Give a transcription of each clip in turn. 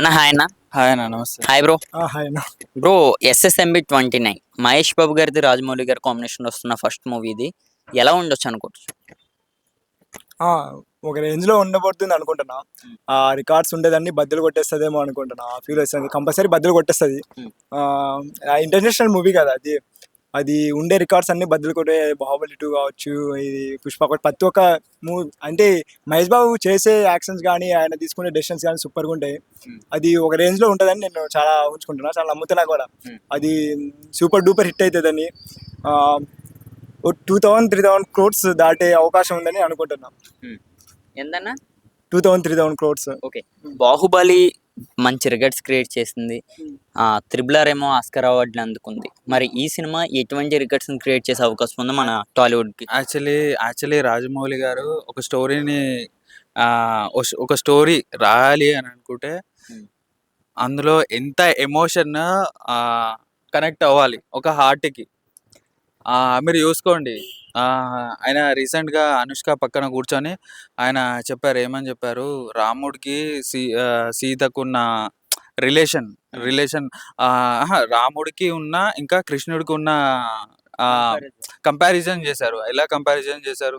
అన్న హాయ్ అన్న. హాయ్ అన్న, నమస్తే. Hi bro. హాయ్ అన్న. బ్రో, SSMB 29 మహేష్ బాబు గారిది రాజమౌళి గారి కాంబినేషన్ వస్తున్న ఫస్ట్ మూవీ ఇది. ఎలా ఉండొచ్చు అనుకోవచ్చు? ఆ! ఒక రేంజ్‌లో ఉండబోతుంది అనుకుంటున్నా. రికార్డ్స్ ఉండేదాన్ని బద్దలు కొట్టేస్తదేమో అనుకుంటున్నా. ఆ ఫీల్ వస్తుంది. కంపల్సరీ బద్దలు కొట్టేస్తది. ఇంటర్నేషనల్ మూవీ కదా అది. అది ఉండే రికార్డ్స్ అన్నీ బద్దలు కొట్టే 'బాహుబలి 2' కావచ్చు, ఇది 'పుష్ప' ఒకటి ప్రతి ఒక్క అంటే మహేష్ బాబు చేసే యాక్షన్స్ గానీ, ఆయన తీసుకునే డెసిషన్స్ గానీ సూపర్‌గుంటాయి. అది ఒక రేంజ్‌లో ఉంటదని నేను చాలా ఊహించుకుంటున్నా. చాలా నమ్ముతున్నా కూడా. అది సూపర్ డూపర్ హిట్ అయితదని. ఆహ్, ఓ 2000, 3000 క్రోర్స్ దాటే అవకాశం ఉందని అనుకుంటున్నా. ఏందన్నా? 2000, 3000 క్రోర్స్. ఓకే. బాహుబలి మంచి రికార్డ్స్ క్రియేట్ చేసింది. 'త్రిబుల్ ఆర్' ఏమో ఆస్కార్ అవార్డులు అందుకుంది. మరి ఈ సినిమా ఎటువంటి రికార్డ్స్ క్రియేట్ చేసే అవకాశం ఉంది మన టాలీవుడ్‌కి? యాక్చువల్లీ రాజమౌళి గారు ఒక స్టోరీని ఒక స్టోరీ రాయాలి అని అనుకుంటే అందులో ఎంత ఎమోషన్ కనెక్ట్ అవ్వాలి ఒక హార్ట్‌కి. మీరు చూసుకోండి, ఆయన రీసెంట్‌గా అనుష్క పక్కన కూర్చొని ఆయన చెప్పారు. ఏమని చెప్పారు? రాముడికి సీతకున్న రిలేషన్ రాముడికి ఉన్న ఇంకా కృష్ణుడికి ఉన్న కంపారిజన్ చేశారు. ఎలా కంపారిజన్ చేశారు?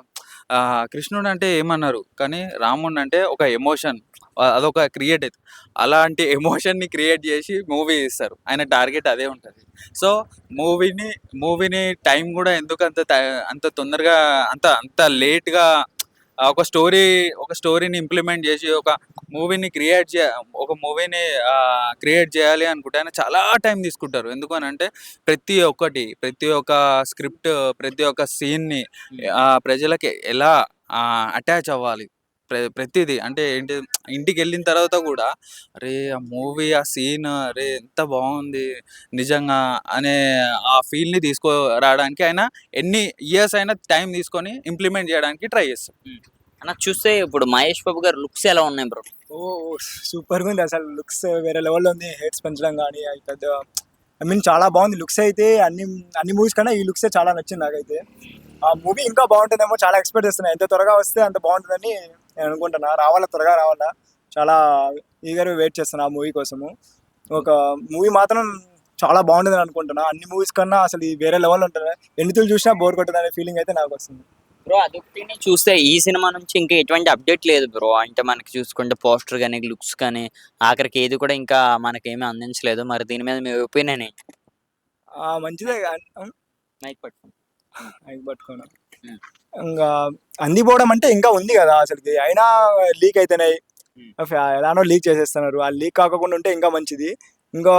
కృష్ణుడు అంటే ఏమన్నారు, కానీ రాముడు అంటే ఒక ఎమోషన్, అదొక క్రియేట్ అవుతుంది. అలాంటి ఎమోషన్ని క్రియేట్ చేసి మూవీ ఇస్తారు. ఆయన టార్గెట్ అదే ఉంటుంది. సో మూవీని టైం కూడా ఎందుకు అంత తొందరగా అంత లేట్గా ఒక స్టోరీని ఇంప్లిమెంట్ చేసి ఒక మూవీని క్రియేట్ చేయాలి అనుకుంటే ఆయన చాలా టైం తీసుకుంటారు. ఎందుకు అని అంటే ప్రతి ఒక్క స్క్రిప్ట్, ప్రతి ఒక్క సీన్ని ప్రజలకి ఎలా అటాచ్ అవ్వాలి, ప్రతిదీ అంటే ఏంటి, ఇంటికి వెళ్ళిన తర్వాత కూడా అరే ఆ మూవీ ఆ సీన్ అరే ఎంత బాగుంది నిజంగా అనే ఆ ఫీల్ని తీసుకురావడానికి ఆయన ఎన్ని ఇయర్స్ అయినా టైం తీసుకొని ఇంప్లిమెంట్ చేయడానికి ట్రై చేస్తారు. అన్న చూస్తే ఇప్పుడు మహేష్ బాబు గారి లుక్స్ ఎలా ఉన్నాయి బ్రో? సూపర్‌గా ఉంది అసలు. లుక్స్ వేరే లెవెల్‌లో ఉంది. హెయిర్స్ పెంచడం గానీ, అది పెద్ద చాలా బాగుంది. లుక్స్ అయితే అన్ని మూవీస్ కన్నా ఈ లుక్సే చాలా నచ్చింది నాకైతే. ఆ మూవీ ఇంకా బాగుంటుందేమో చాలా ఎక్స్‌పెక్ట్ చేస్తున్నా. ఎంత త్వరగా వస్తే అంత బాగుంటుందని నేను అనుకుంటున్నా. త్వరగా రావాలా. చాలా ఈగర్‌గా వెయిట్ చేస్తున్నా ఆ మూవీ కోసము. ఒక మూవీ మాత్రం చాలా బాగుంటుందని అనుకుంటున్నా. అన్ని మూవీస్ కన్నా అసలు ఇది వేరే లెవెల్‌లో ఉంటుంది. ఎన్నిసార్లు చూసినా బోర్ కొట్టదనే ఫీలింగ్ అయితే నాకు వస్తుంది. బ్రో, అదొకటి చూస్తే ఈ సినిమా నుంచి ఇంకా ఎటువంటి అప్డేట్ లేదు బ్రో. అంటే మనకి చూసుకుంటే పోస్టర్ కానీ, లుక్స్ కానీ, ఆఖరికి ఏది కూడా ఇంకా మనకేమీ అందించలేదు. మరి దీని మీద మీ ఒపీనియన్ ఏంటి? మంచిదే మైక్ పట్టుకోండి. పట్టుకోను. ఇంకా అందిపోవడం అంటే ఇంకా ఉంది కదా అసలుకి. అయినా లీక్ అయితేనాయి. ఎలానో లీక్ చేసేస్తున్నారు. ఆ లీక్ కాకుండా ఉంటే ఇంకా మంచిది. ఇంకా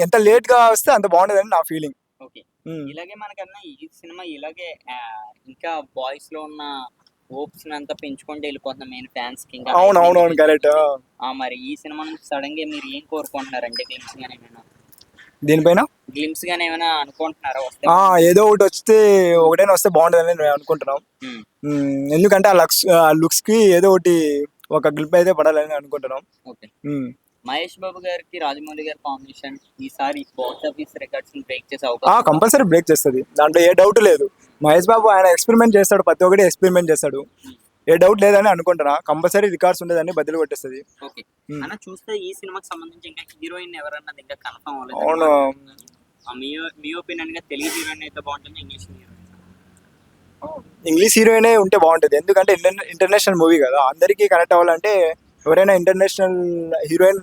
ఎంత లేట్‌గా వస్తే అంత బాగుండదని నా ఫీలింగ్. ఓకే. ఇలాగే మనకన్నా ఈ సినిమా ఇలాగే ఇంకా బాయ్స్ లో ఉన్న హోప్స్ అంతా పెంచుకుంటూ వెళ్ళిపోతున్నాం మెయిన్ ఫ్యాన్స్ కి. ఇంకా అవునవునవును, కరెక్ట్. మరి ఈ సినిమా నుంచి సడన్ గా మీరు ఏం కోరుకుంటున్నారంటే గ్లిమ్స్ గానీ ఏమైనా? దీనిపైన గ్లిమ్స్ గానీ ఏమైనా అనుకుంటున్నారా? వస్తే ఏదో ఒకటి వస్తే ఒకటైనా వస్తే బాగుంటుందని మేము అనుకుంటున్నాం. ఎందుకంటే ఆ లుక్స్ కి ఏదో ఒకటి ఒక గ్లిప్ అయితే పడాలని అనుకుంటున్నాం. ఓకే. మహేష్ బాబు గారికి రాజమౌళి గారి కాంబినేషన్ ఈసారి బాక్స్ ఆఫీస్ రికార్డ్స్ బ్రేక్ చేసే అవకాశం కంపల్సరీ బ్రేక్ చేస్తుంది. దాంట్లో ఏ డౌట్ లేదు. మహేష్ బాబు ఆయన ఎక్స్పెరిమెంట్ చేస్తాడు, ప్రతి ఒక్కటి ఎక్స్పెరిమెంట్ చేస్తాడు. ఏ డౌట్ లేదని అనుకుంటున్నా. కంపల్సరీ రికార్డ్స్ ఉండేదాన్ని బదులు కొట్టేస్తుంది. ఓకే అన్న, చూస్తే ఈ సినిమాకి సంబంధించి ఇంకా హీరోయిన్ ఎవరన్నది ఇంకా కన్ఫర్మ్ అవ్వలేదు. అవును. మీ ఒపీనియన్ గా తెలుగు హీరోయిన్ అయితే బాగుంటుంది, ఇంగ్లీష్ హీరోయిన్? ఇంగ్లీష్ హీరోయినే ఉంటే బాగుంటుంది. ఎందుకంటే ఇంటర్నేషనల్ మూవీ కదా, అందరికీ కనెక్ట్ అవ్వాలంటే ఎవరైనా ఇంటర్నేషనల్ హీరోయిన్,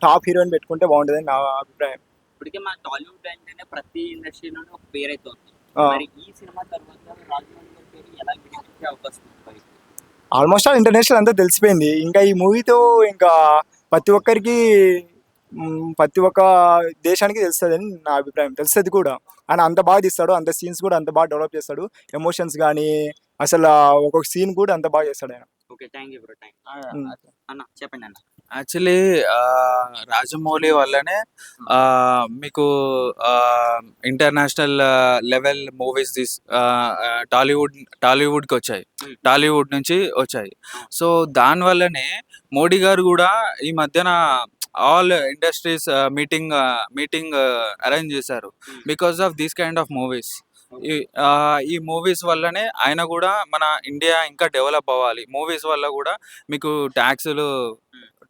టాప్ హీరోయిన్ పెట్టుకుంటే బాగుంటుంది నా అభిప్రాయం. ఇప్పటికే మన టాలీవుడ్ అంటేనే ప్రతి ఇండస్ట్రీలోనే ఒక పేరు అయితే ఉంది. మరి ఈ సినిమా తర్వాత రాజమౌళి గారి పేరు ఎలా వినిపించే అవకాశం ఉంది? ఆల్మోస్ట్ ఆల్ ఇంటర్నేషనల్ అంతా తెలిసిపోయింది. ఇంకా ఈ మూవీతో ఇంకా ప్రతి ఒక్క దేశానికి తెలుస్తుందని నా అభిప్రాయం. తెలుస్తుంది కూడా. ఆయన అంత బాగా తీస్తాడు, అంత సీన్స్ కూడా అంత బాగా డెవలప్ చేస్తాడు. ఎమోషన్స్ కానీ అసలు ఒక్కొక్క సీన్ కూడా అంత బాగా చేస్తాడు ఆయన. Okay, thank you bro. అన్న చెప్పండి అన్న. యాక్చువల్లీ రాజమౌళి వల్లనే మీకు ఇంటర్నేషనల్ లెవెల్ మూవీస్ టాలీవుడ్కి వచ్చాయి, టాలీవుడ్ నుంచి వచ్చాయి. సో దానివల్లనే మోడీ గారు కూడా ఈ మధ్యన ఆల్ ఇండస్ట్రీస్ మీటింగ్ అరేంజ్ చేశారు because of these kind of movies. ఈ మూవీస్ వల్లనే ఆయన కూడా మన ఇండియా ఇంకా డెవలప్ అవ్వాలి. మూవీస్ వల్ల కూడా మీకు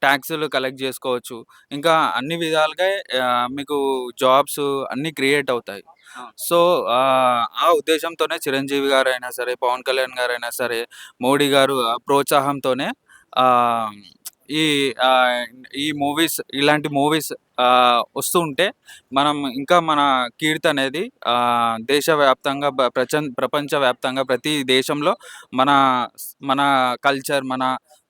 ట్యాక్సులు కలెక్ట్ చేసుకోవచ్చు. ఇంకా అన్ని విధాలుగా మీకు జాబ్స్ అన్నీ క్రియేట్ అవుతాయి. సో, ఆ ఉద్దేశంతోనే చిరంజీవి గారైనా సరే, పవన్ కళ్యాణ్ గారైనా సరే, మోడీ గారు ప్రోత్సాహంతోనే ఆహ్, ఈ ఆహ్, ఈ మూవీస్ ఇలాంటి మూవీస్ వస్తూ ఉంటే మనం ఇంకా మన కీర్తనేది దేశవ్యాప్తంగా ప్రపంచవ్యాప్తంగా ప్రతి దేశంలో మన మన కల్చర్,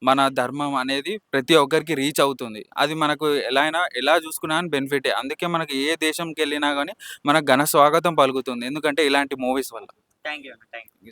మన ధర్మం అనేది ప్రతి ఒక్కరికి రీచ్ అవుతుంది. అది మనకు ఎలా చూసుకున్నా గాని బెనిఫిటే. అందుకే మనకి ఏ దేశంకెళ్ళినా గాని మనకు ఘన స్వాగతం పలుకుతుంది. ఎందుకంటే ఇలాంటి మూవీస్ వల్ల. Thank you.